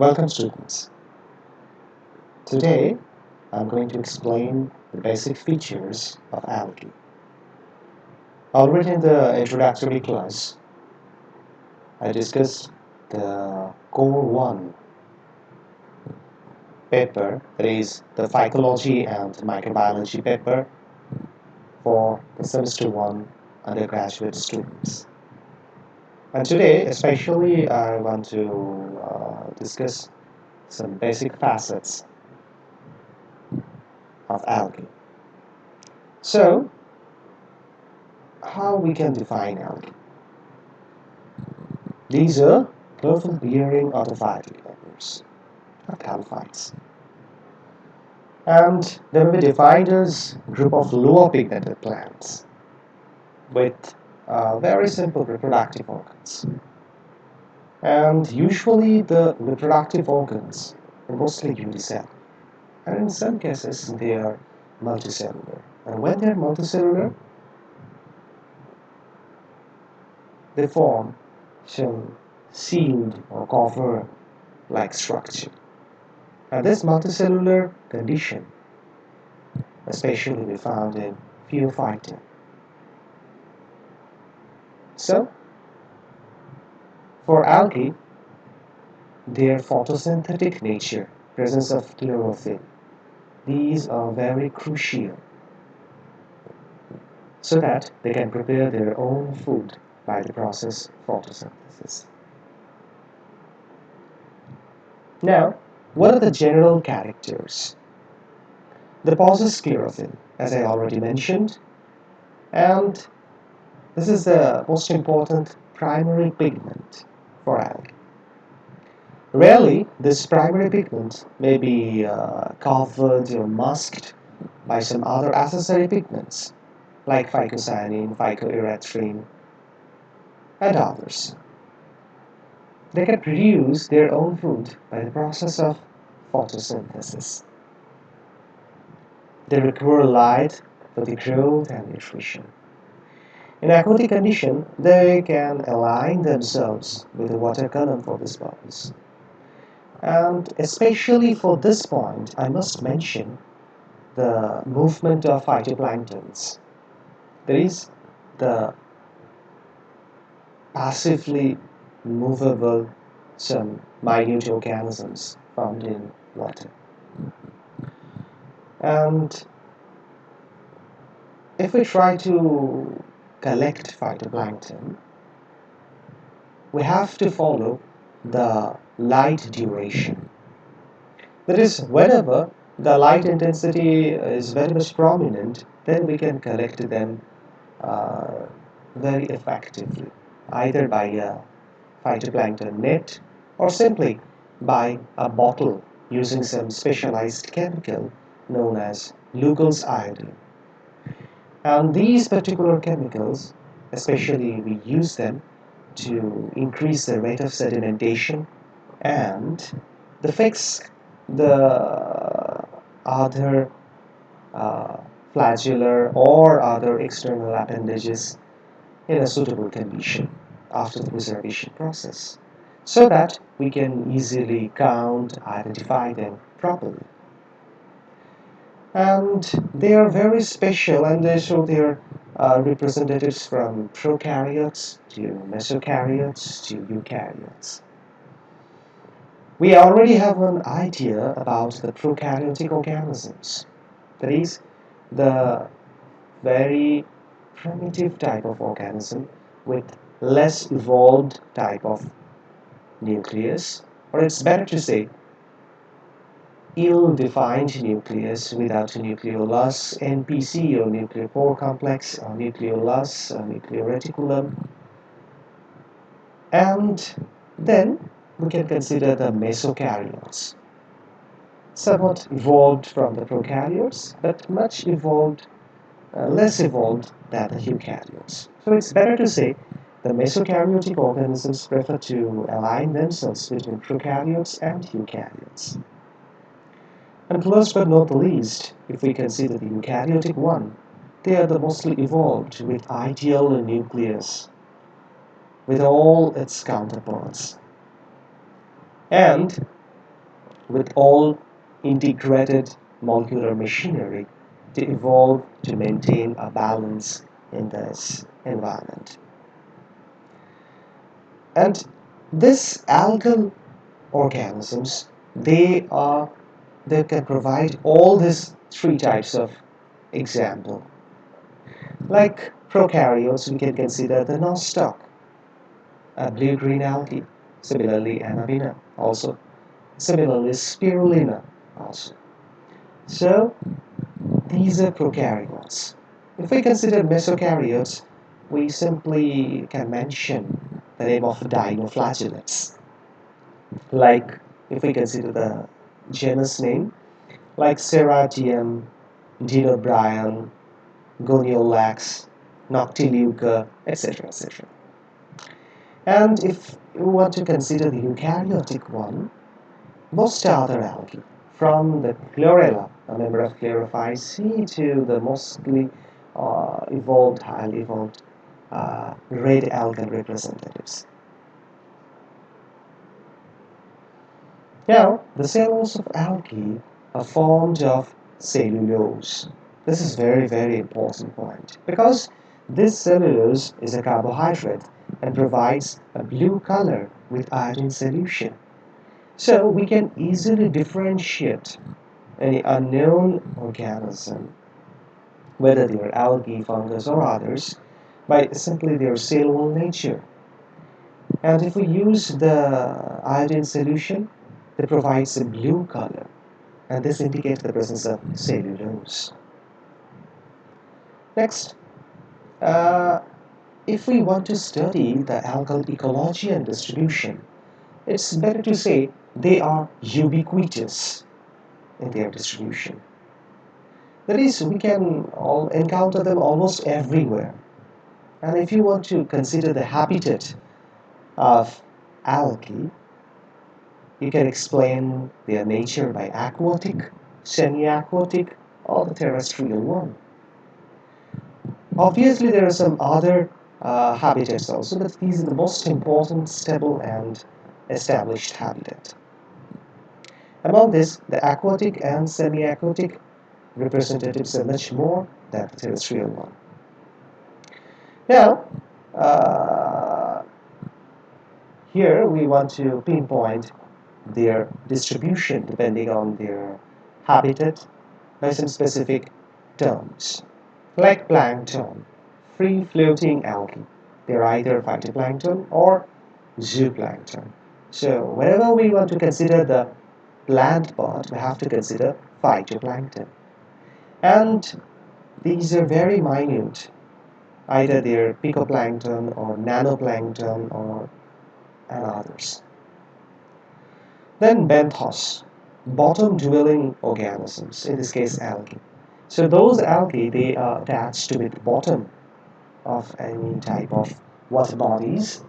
Welcome students. Today I'm going to explain the basic features of algae. Already in the introductory class, I discussed the Core 1 paper, that is the Phycology and Microbiology paper for the Semester 1 undergraduate students. And today especially I want to discuss some basic facets of algae. So, how we can define algae? These are clover-bearing autophytic members of thallophytes. And they may be defined as a group of lower pigmented plants with very simple reproductive organs. And usually the reproductive organs are mostly unicellular. And in some cases they are multicellular. And when they are multicellular, they form some sealed or cover-like structure. And this multicellular condition especially we found in phaeophyta. So, for algae, their photosynthetic nature, presence of chlorophyll, these are very crucial so that they can prepare their own food by the process of photosynthesis. Now, what are the general characters? They possess chlorophyll, as I already mentioned, and this is the most important primary pigment for algae. Rarely, this primary pigment may be covered or masked by some other accessory pigments like phycocyanin, phycoerythrin, and others. They can produce their own food by the process of photosynthesis. They require light for the growth and nutrition. In aquatic condition, they can align themselves with the water column for this purpose. And especially for this point, I must mention the movement of phytoplanktons. There is the passively movable some minute organisms found in water. And if we try to collect phytoplankton, we have to follow the light duration. That is, whenever the light intensity is very much prominent, then we can collect them very effectively, either by a phytoplankton net or simply by a bottle using some specialized chemical known as Lugol's iodine. And these particular chemicals, especially we use them to increase the rate of sedimentation and to fix the other uh, flagellar or other external appendages in a suitable condition after the preservation process, so that we can easily count, identify them properly. And they are very special, and they show their representatives from prokaryotes to mesokaryotes to eukaryotes. We already have an idea about the prokaryotic organisms, that is, the very primitive type of organism with less evolved type of nucleus, or it's better to say ill-defined nucleus without nucleolus, NPC or nucleopore complex, or nucleolus or nucleoreticulum. And then we can consider the mesokaryotes, somewhat evolved from the prokaryotes, but much evolved, less evolved than the eukaryotes. So it's better to say the mesokaryotic organisms prefer to align themselves between prokaryotes and eukaryotes. And last but not the least, if we consider the eukaryotic one, they are the mostly evolved with ideal nucleus, with all its counterparts. And with all integrated molecular machinery to evolve to maintain a balance in this environment. And these algal organisms, they can provide all these three types of example. Like prokaryotes, we can consider the nostoc, a blue-green algae, similarly anabina also, similarly spirulina also. So these are prokaryotes. If we consider mesokaryotes, we simply can mention the name of dinoflagellates. Like if we consider the genus name, like Serratium, Dinobrion, Goniolax, Noctiluca, etc., etc. And if you want to consider the eukaryotic one, most other algae, from the chlorella, a member of Chlorophyceae, to the mostly highly evolved red algal representatives. Now, the cells of algae are formed of cellulose. This is very, very important point because this cellulose is a carbohydrate and provides a blue color with iodine solution. So we can easily differentiate any unknown organism, whether they are algae, fungus, or others, by simply their cellular nature. And if we use the iodine solution, it provides a blue color, and this indicates the presence of cellulose. Next, uh, if we want to study the algal ecology and distribution, it's better to say they are ubiquitous in their distribution. That is, we can all encounter them almost everywhere. And if you want to consider the habitat of algae, you can explain their nature by aquatic, semi-aquatic, or the terrestrial one. Obviously, there are some other habitats also, but these are the most important, stable, and established habitat. Among this, the aquatic and semi-aquatic representatives are much more than the terrestrial one. Now, uh, here we want to pinpoint their distribution depending on their habitat by some specific terms. Like plankton, free-floating algae. They're either phytoplankton or zooplankton. So whenever we want to consider the plant part, we have to consider phytoplankton. And these are very minute. Either they're picoplankton or nanoplankton or and others. Then benthos, bottom-dwelling organisms, in this case algae. So those algae, they are attached to the bottom of any type of water bodies.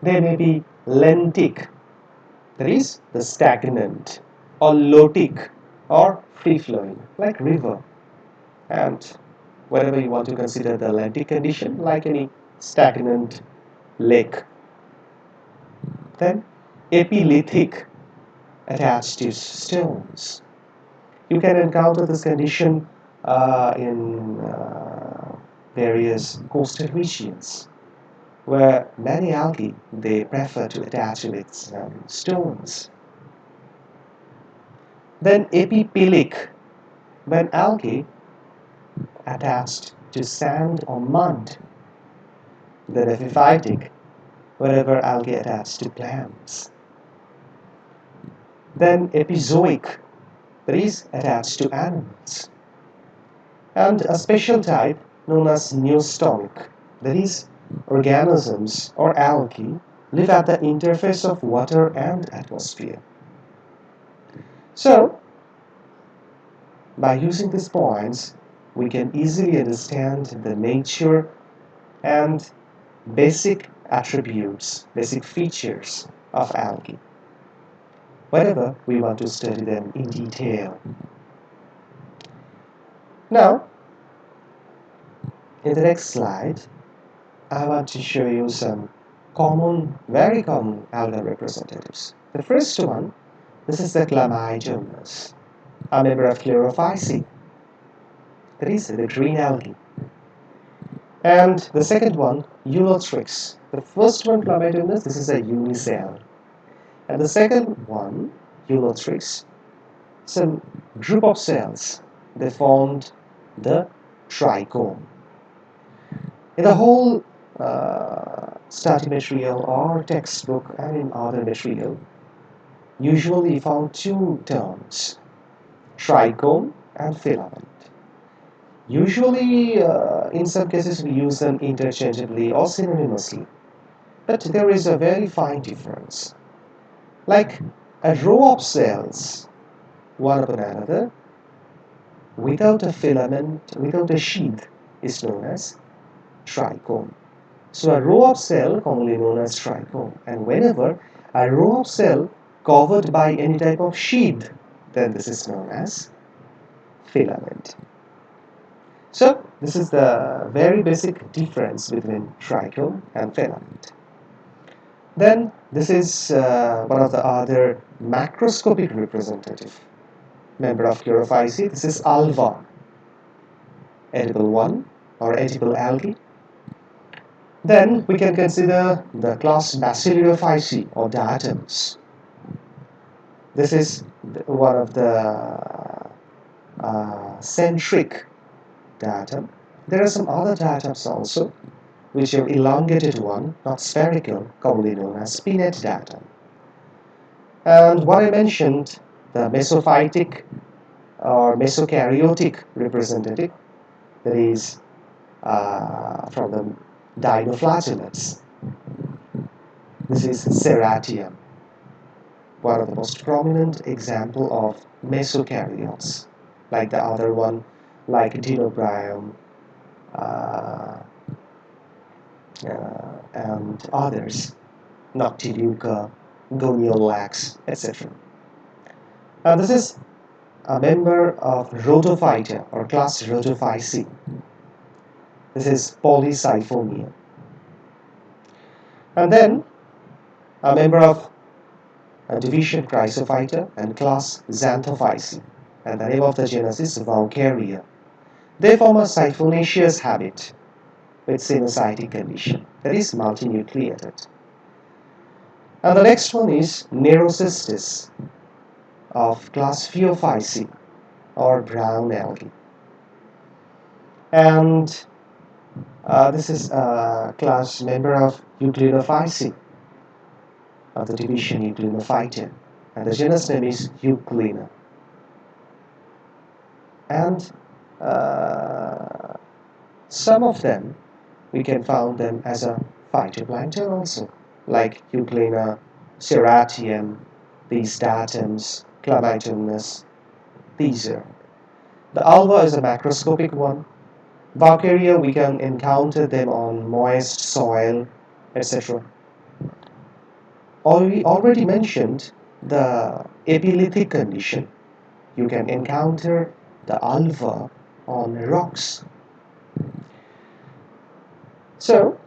They may be lentic, that is, the stagnant, or lotic, or free-flowing, like river. And whenever you want to consider the lentic condition, like any stagnant lake. Then epilithic, attached to stones. You can encounter this condition in various coastal regions where many algae they prefer to attach with stones. Then epipilic, when algae attached to sand or mud. Then epiphytic, wherever algae attached to plants. Then epizoic, that is attached to animals. And a special type known as neostomic, that is, organisms or algae live at the interface of water and atmosphere. So, by using these points, we can easily understand the nature and basic attributes, basic features of algae, whenever we want to study them in detail. Now, in the next slide, I want to show you some common, very common algal representatives. The first one This is the Chlamydomonas, a member of Chlorophyceae, that is the green algae. And the second one, Ulothrix. The first one, Chlamydomonas, this is a unicell. And the second one, Ulothrix, it's a group of cells. They formed the trichome. In the whole study material or textbook and in other material, usually you found two terms, trichome and filament. Usually, in some cases, we use them interchangeably or synonymously, but there is a very fine difference. Like a row of cells, one upon another, without a filament, without a sheath, is known as trichome. So a row of cell commonly known as trichome, and whenever a row of cell covered by any type of sheath, then this is known as filament. So this is the very basic difference between trichome and filament. Then this is one of the other macroscopic representative member of Chlorophyceae. This is alva, edible one or edible algae. Then we can consider the class Basidiophyceae or diatoms. This is one of the centric diatom. There are some other diatoms also, which are elongated one, not spherical, commonly known as spinette diatom. And what I mentioned, the mesophytic or mesokaryotic representative, that is from the dinoflagellates. This is Serratium, one of the most prominent example of mesokaryotes, like the other one, like Dinobrium and others, Noctiluca, Goniolax, etc. This is a member of Rhodophyta or class Rhodophyceae. This is Polysiphonia. And then a member of a division Chrysophyta and class Xanthophyceae, and the name of the genus is Vaucaria. They form a siphonaceous habit with sinusitic condition, that is multinucleated. And the next one is Neurocystis of class Phaeophyceae or brown algae. And this is a class member of Euglenoophyceae of the division Euglenophyta, and the genus name is Euglena. And some of them we can found them as a phytoplankton also, like Euglena, Serratium, these diatoms, Chlamydomonas. These are. The alva is a macroscopic one. Vaucaria, we can encounter them on moist soil, etc. Already mentioned the epilithic condition. You can encounter the alva on rocks. So,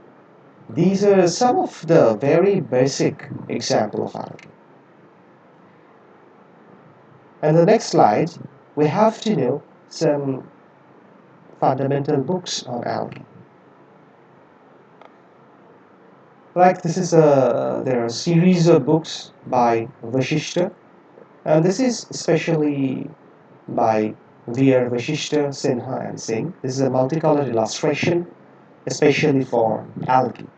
these are some of the very basic example of algae. And the next slide, we have to know some fundamental books on algae. Like this is there are a series of books by Vashishta, and this is especially by V.R. Vashishta, Sinha, and Singh. This is a multicolored illustration, especially for algae.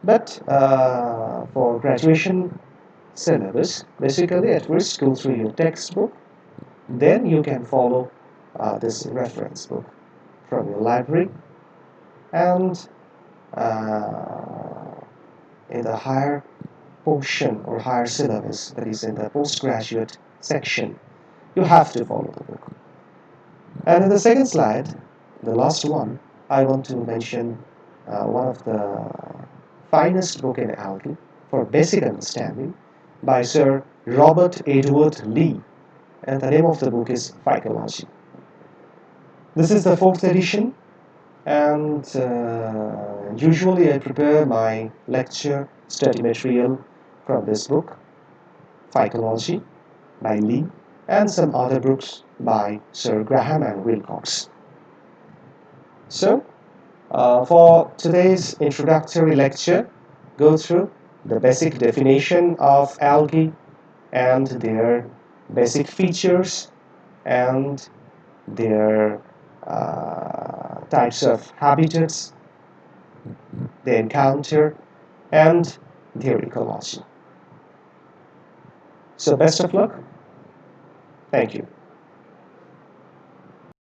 But for graduation syllabus, basically at first go through your textbook, then you can follow this reference book from your library, and in the higher portion or higher syllabus, that is in the postgraduate section, you have to follow the book. And in the second slide, the last one, I want to mention one of the finest book in algae for basic understanding by Sir Robert Edward Lee, and the name of the book is Ecology. This is the 4th edition, and usually I prepare my lecture study material from this book. Phycology by Lee, and some other books by Sir Graham and Wilcox. So, for today's introductory lecture, go through the basic definition of algae and their basic features and their types of habitats they encounter and their ecology. So best of luck. Thank you.